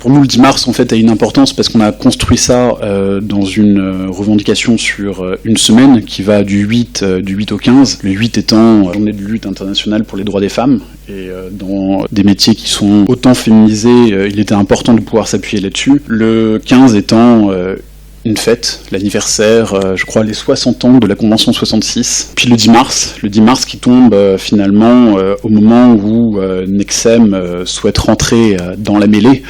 Pour nous, le 10 mars, en fait, a une importance parce qu'on a construit ça dans une revendication sur une semaine qui va du 8 au 15. Le 8 étant la journée de lutte internationale pour les droits des femmes. Et dans des métiers qui sont autant féminisés, il était important de pouvoir s'appuyer là-dessus. Le 15 étant une fête, l'anniversaire, je crois les 60 ans de la Convention 66. Puis le 10 mars qui tombe finalement au moment où Nexem souhaite rentrer dans la mêlée.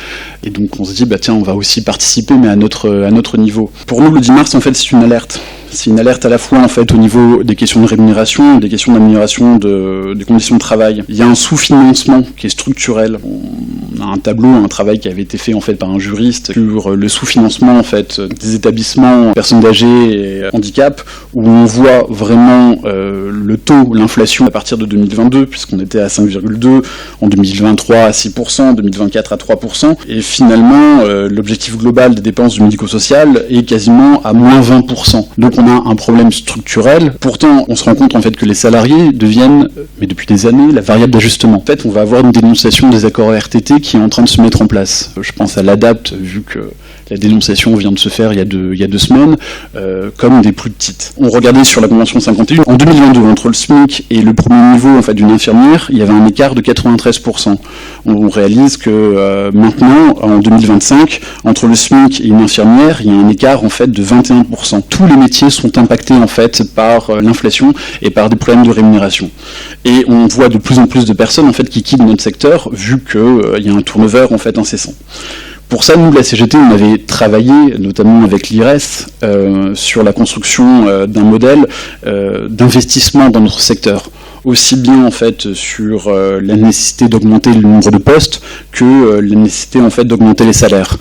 Et donc on se dit, bah tiens, on va aussi participer, mais à notre niveau. Pour nous, le 10 mars, en fait, c'est une alerte. C'est une alerte à la fois en fait au niveau des questions de rémunération, des questions d'amélioration des conditions de travail. Il y a un sous-financement qui est structurel. On a un tableau, un travail qui avait été fait en fait par un juriste sur le sous-financement en fait des établissements personnes âgées et handicap, où on voit vraiment le taux, l'inflation à partir de 2022, puisqu'on était à 5,2, en 2023 à 6%, en 2024 à 3%, et finalement l'objectif global des dépenses du médico-social est quasiment à moins 20%. Donc on a un problème structurel. Pourtant, on se rend compte en fait que les salariés deviennent, mais depuis des années, la variable d'ajustement. En fait, on va avoir une dénonciation des accords RTT qui est en train de se mettre en place. Je pense à l'ADAPT, vu que la dénonciation vient de se faire il y a deux semaines, comme des plus petites. On regardait sur la Convention 51, en 2022, entre le SMIC et le premier niveau en fait, d'une infirmière, il y avait un écart de 93%. On réalise que maintenant, en 2025, entre le SMIC et une infirmière, il y a un écart en fait de 21%. Tous les métiers sont impactés en fait par l'inflation et par des problèmes de rémunération. Et on voit de plus en plus de personnes en fait qui quittent notre secteur, vu qu'il y a un turnover en fait incessant. Pour ça, nous, la CGT, on avait travaillé, notamment avec l'IRES, sur la construction d'un modèle d'investissement dans notre secteur. Aussi bien en fait sur la nécessité d'augmenter le nombre de postes que la nécessité en fait d'augmenter les salaires.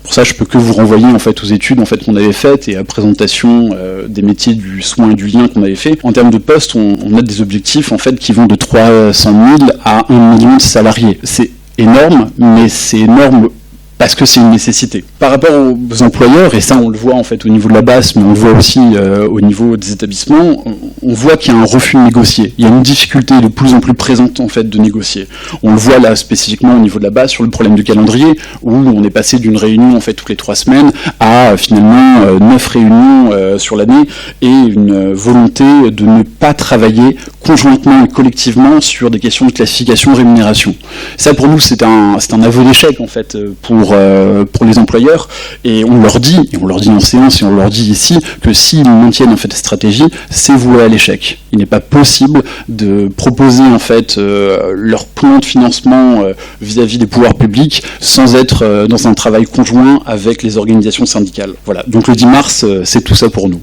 Pour ça, je peux que vous renvoyer en fait aux études en fait qu'on avait faites et à la présentation des métiers du soin et du lien qu'on avait fait. En termes de postes, on a des objectifs en fait qui vont de 300 000 à 1 million de salariés. C'est énorme, mais c'est énorme parce que c'est une nécessité. Par rapport aux employeurs, et ça on le voit en fait au niveau de la base, mais on le voit aussi au niveau des établissements, on voit qu'il y a un refus de négocier. Il y a une difficulté de plus en plus présente en fait de négocier. On le voit là spécifiquement au niveau de la base sur le problème du calendrier, où on est passé d'une réunion en fait toutes les 3 semaines à finalement 9 réunions sur l'année, et une volonté de ne pas travailler conjointement et collectivement sur des questions de classification et rémunération. Ça pour nous c'est un aveu d'échec en fait pour les employeurs, et on leur dit en séance et on leur dit ici que s'ils maintiennent en fait cette stratégie, c'est voué à l'échec. Il n'est pas possible de proposer en fait leur plan de financement vis-à-vis des pouvoirs publics sans être dans un travail conjoint avec les organisations syndicales. Voilà. Donc le 10 mars, c'est tout ça pour nous.